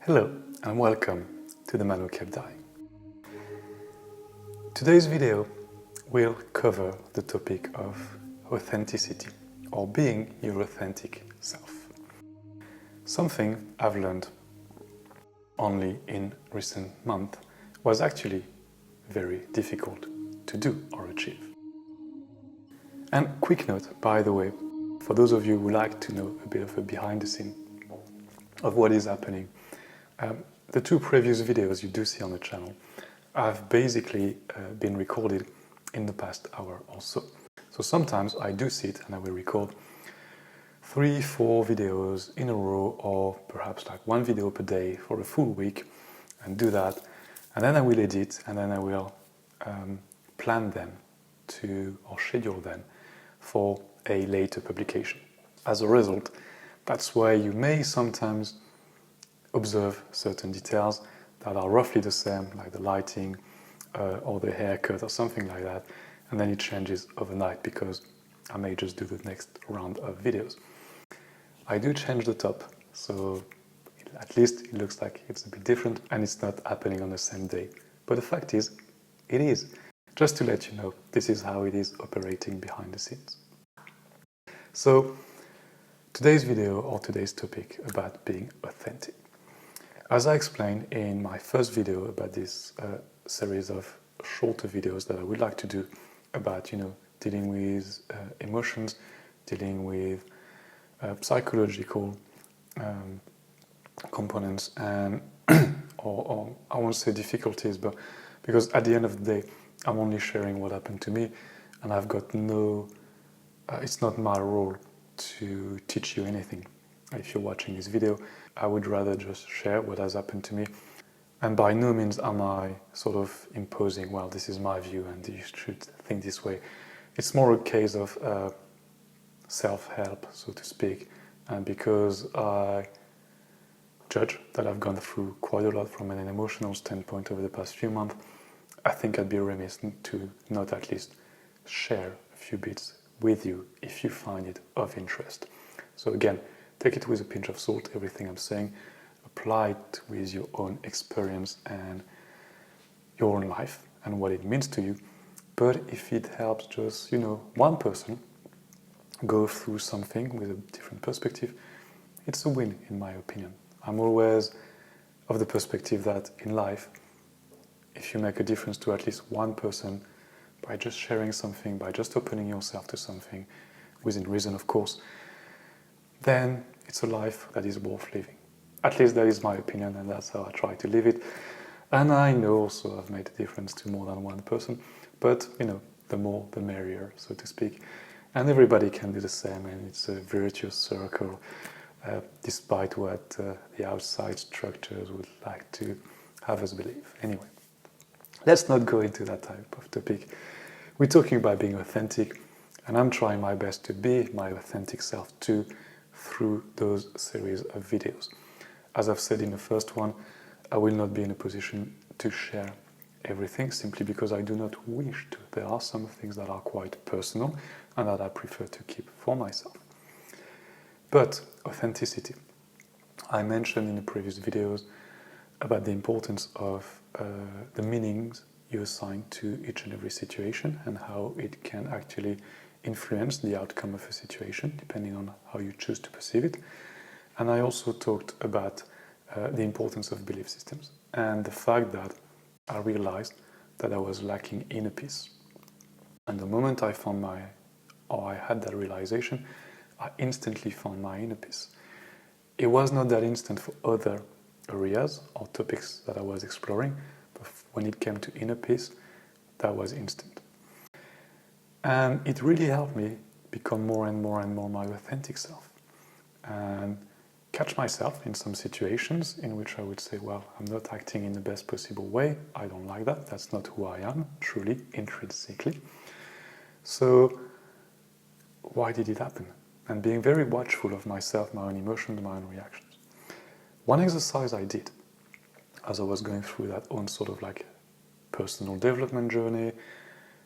Hello and welcome to The Man Who Kept Dying. Today's video will cover the topic of authenticity, or being your authentic self. Something I've learned only in recent months was actually very difficult to do or achieve. And quick note, by the way, for those of you who like to know a bit of a behind the scene of what is happening, the two previous videos you do see on the channel have basically been recorded in the past hour or so. So sometimes I do sit and I will record 3-4 videos in a row, or perhaps like one video per day for a full week, and do that, and then I will edit, and then I will plan them or schedule them for a later publication. As a result, that's why you may sometimes observe certain details that are roughly the same, like the lighting or the haircut or something like that, and then it changes overnight because I may just do the next round of videos. I do change the top, so at least it looks like it's a bit different and it's not happening on the same day. But the fact is, it is. Just to let you know, this is how it is operating behind the scenes. So today's video, or today's topic, about being authentic. As I explained in my first video about this series of shorter videos that I would like to do about, dealing with emotions, dealing with psychological components, and or I won't say difficulties, but because at the end of the day, I'm only sharing what happened to me, and I've got it's not my role to teach you anything. If you're watching this video, I would rather just share what has happened to me. And by no means am I sort of imposing, well, this is my view and you should think this way. It's more a case of self-help, so to speak. And because I judge that I've gone through quite a lot from an emotional standpoint over the past few months, I think I'd be remiss to not at least share a few bits with you if you find it of interest. So again, take it with a pinch of salt, everything I'm saying. Apply it with your own experience and your own life and what it means to you. But if it helps just, one person go through something with a different perspective, it's a win, in my opinion. I'm always of the perspective that in life, if you make a difference to at least one person by just sharing something, by just opening yourself to something, within reason, of course, then it's a life that is worth living. At least that is my opinion, and that's how I try to live it. And I know also I've made a difference to more than one person, but the more the merrier, so to speak. And everybody can do the same, and it's a virtuous circle, despite what the outside structures would like to have us believe. Anyway, let's not go into that type of topic. We're talking about being authentic, and I'm trying my best to be my authentic self too, through those series of videos. As I've said in the first one, I will not be in a position to share everything simply because I do not wish to. There are some things that are quite personal and that I prefer to keep for myself. But authenticity. I mentioned in the previous videos about the importance of the meanings you assign to each and every situation and how it can actually influence the outcome of a situation depending on how you choose to perceive it. And I also talked about the importance of belief systems and the fact that I realized that I was lacking inner peace. And the moment I had that realization, I instantly found my inner peace. It was not that instant for other areas or topics that I was exploring, but when it came to inner peace, that was instant. And it really helped me become more and more and more my authentic self and catch myself in some situations in which I would say, well, I'm not acting in the best possible way. I don't like that. That's not who I am, truly, intrinsically. So why did it happen? And being very watchful of myself, my own emotions, my own reactions. One exercise I did as I was going through that own sort of like personal development journey,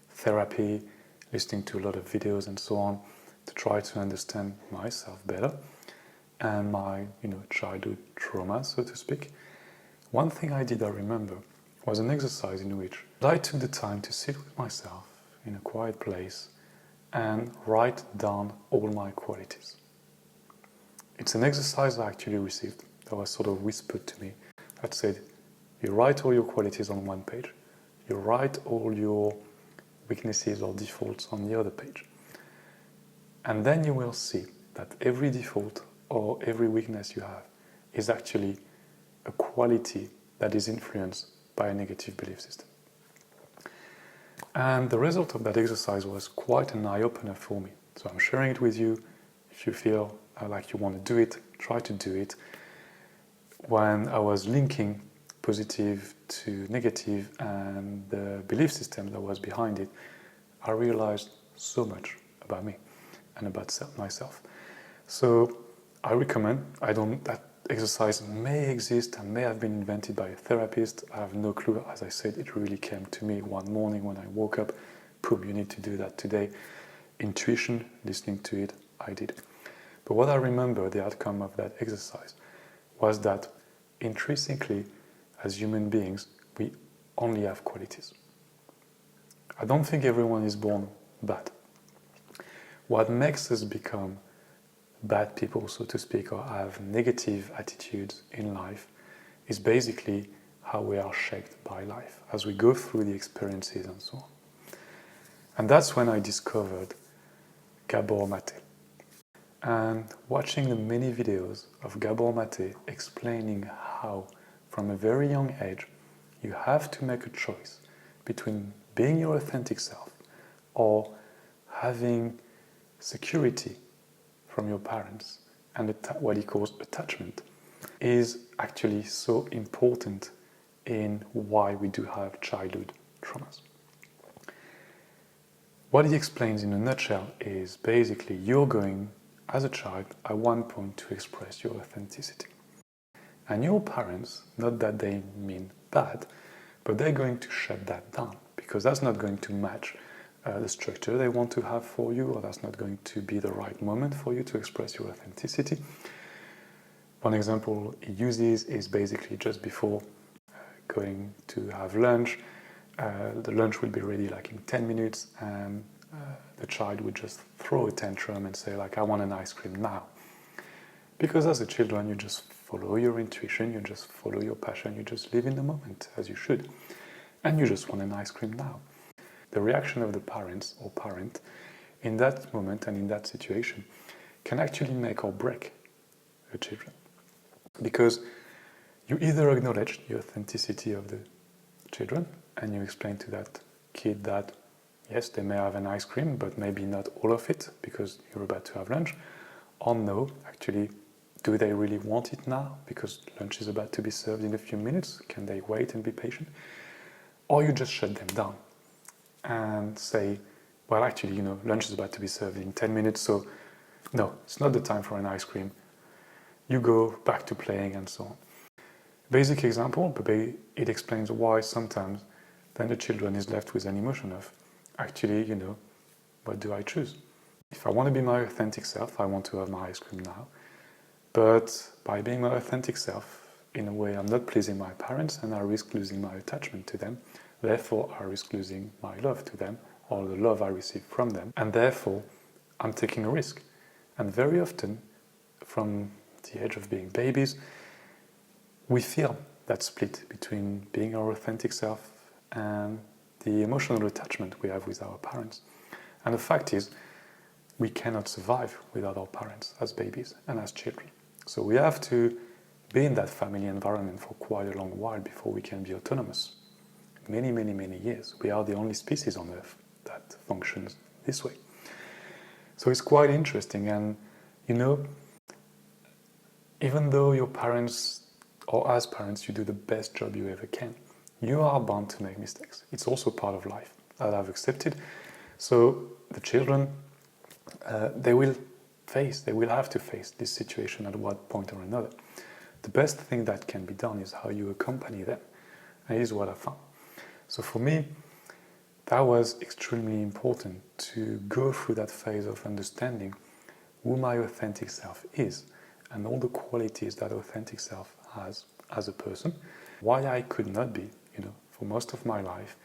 therapy, listening to a lot of videos and so on, to try to understand myself better, and my childhood trauma, so to speak, one thing I remember was an exercise in which I took the time to sit with myself in a quiet place and write down all my qualities. It's an exercise I actually received that was sort of whispered to me that said, you write all your qualities on one page, you write all your weaknesses or defaults on the other page, and then you will see that every default or every weakness you have is actually a quality that is influenced by a negative belief system. And the result of that exercise was quite an eye-opener for me. So I'm sharing it with you. If you feel like you want to do it, try to do it. When I was linking positive to negative and the belief system that was behind it, I realized so much about me and about myself. So I recommend, that exercise may exist and may have been invented by a therapist. I have no clue. As I said, it really came to me one morning when I woke up. Boom, you need to do that today. Intuition, listening to it, I did. But what I remember, the outcome of that exercise, was that intrinsically, as human beings, we only have qualities. I don't think everyone is born bad. What makes us become bad people, so to speak, or have negative attitudes in life is basically how we are shaped by life as we go through the experiences and so on. And that's when I discovered Gabor Maté. And watching the many videos of Gabor Maté explaining how, from a very young age, you have to make a choice between being your authentic self or having security from your parents and what he calls attachment, is actually so important in why we do have childhood traumas. What he explains in a nutshell is basically you're going, as a child, at one point to express your authenticity. And your parents, not that they mean bad, but they're going to shut that down because that's not going to match the structure they want to have for you, or that's not going to be the right moment for you to express your authenticity. One example he uses is basically just before going to have lunch. The lunch will be ready like in 10 minutes and the child would just throw a tantrum and say like, I want an ice cream now. Because as a children, you just follow your intuition, you just follow your passion, you just live in the moment as you should. And you just want an ice cream now. The reaction of the parents or parent in that moment and in that situation can actually make or break the children. Because you either acknowledge the authenticity of the children and you explain to that kid that yes, they may have an ice cream, but maybe not all of it because you're about to have lunch. Or no, actually, do they really want it now because lunch is about to be served in a few minutes? Can they wait and be patient? Or you just shut them down and say, well, actually, lunch is about to be served in 10 minutes, so no, it's not the time for an ice cream. You go back to playing and so on. Basic example, but it explains why sometimes then the children is left with an emotion of, actually, what do I choose? If I want to be my authentic self, I want to have my ice cream now. But by being my authentic self, in a way, I'm not pleasing my parents and I risk losing my attachment to them. Therefore, I risk losing my love to them or the love I receive from them. And therefore, I'm taking a risk. And very often, from the age of being babies, we feel that split between being our authentic self and the emotional attachment we have with our parents. And the fact is, we cannot survive without our parents as babies and as children. So we have to be in that family environment for quite a long while before we can be autonomous. Many, many, many years. We are the only species on Earth that functions this way. So it's quite interesting. And, even though your parents, or as parents, you do the best job you ever can, you are bound to make mistakes. It's also part of life that I've accepted. So the children, they will have to face this situation at one point or another. The best thing that can be done is how you accompany them. And here's what I found. So for me, that was extremely important to go through that phase of understanding who my authentic self is and all the qualities that authentic self has as a person, why I could not be, for most of my life,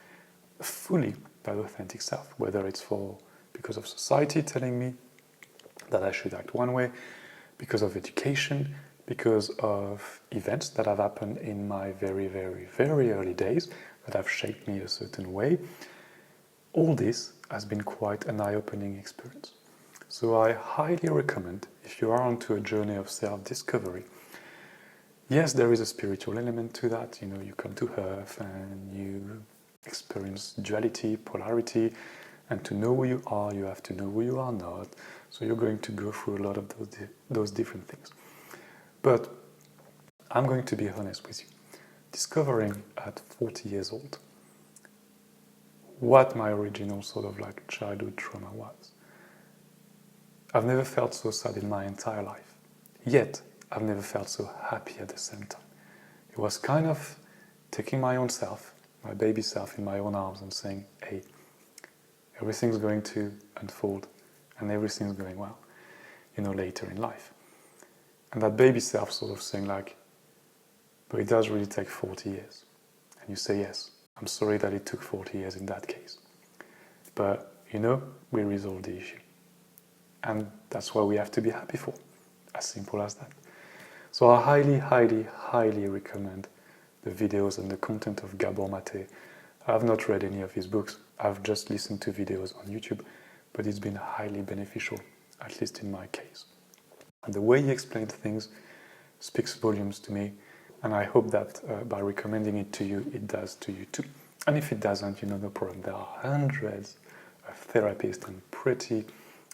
fully that authentic self, whether it's because of society telling me that I should act one way, because of education, because of events that have happened in my very, very, very early days that have shaped me a certain way. All this has been quite an eye-opening experience. So I highly recommend, if you are onto a journey of self-discovery, yes, there is a spiritual element to that. You come to Earth and you experience duality, polarity, and to know who you are, you have to know who you are not. So you're going to go through a lot of those different things. But I'm going to be honest with you. Discovering at 40 years old what my original sort of like childhood trauma was. I've never felt so sad in my entire life. Yet, I've never felt so happy at the same time. It was kind of taking my own self, my baby self, in my own arms and saying, hey, everything's going to unfold and everything's going well, later in life. And that baby self sort of saying like, but it does really take 40 years. And you say, yes, I'm sorry that it took 40 years in that case. But, we resolved the issue. And that's what we have to be happy for. As simple as that. So I highly, highly, highly recommend the videos and the content of Gabor Maté. I've not read any of his books. I've just listened to videos on YouTube, but it's been highly beneficial, at least in my case. And the way he explains things speaks volumes to me, and I hope that by recommending it to you, it does to you too. And if it doesn't, no problem. There are hundreds of therapists and pretty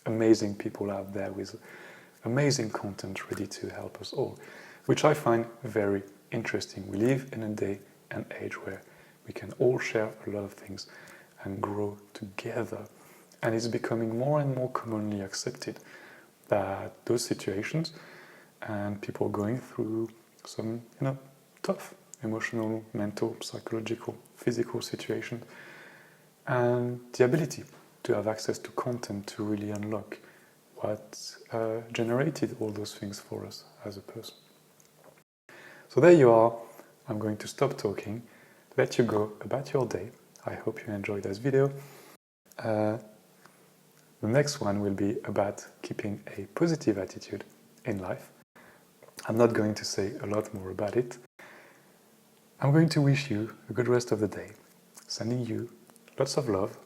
amazing people out there with amazing content ready to help us all, which I find very interesting. We live in a day and age where we can all share a lot of things and grow together. And it's becoming more and more commonly accepted that those situations and people going through some, tough emotional, mental, psychological, physical situations, and the ability to have access to content to really unlock what generated all those things for us as a person. So there you are. I'm going to stop talking, let you go about your day. I hope you enjoyed this video. The next one will be about keeping a positive attitude in life. I'm not going to say a lot more about it. I'm going to wish you a good rest of the day, sending you lots of love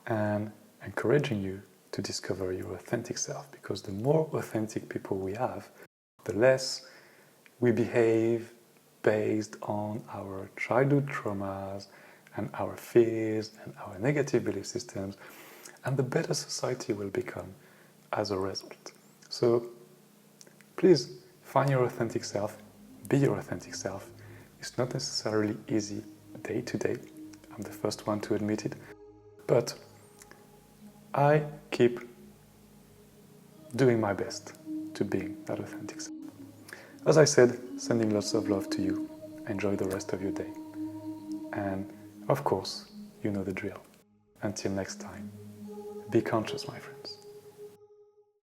and encouraging you to discover your authentic self, because the more authentic people we have, the less we behave based on our childhood traumas and our fears and our negative belief systems, and the better society will become as a result. So please find your authentic self, be your authentic self. It's not necessarily easy day to day. I'm the first one to admit it, but I keep doing my best to being that authentic self. As I said, sending lots of love to you. Enjoy the rest of your day. And of course, you know the drill. Until next time, be conscious, my friends.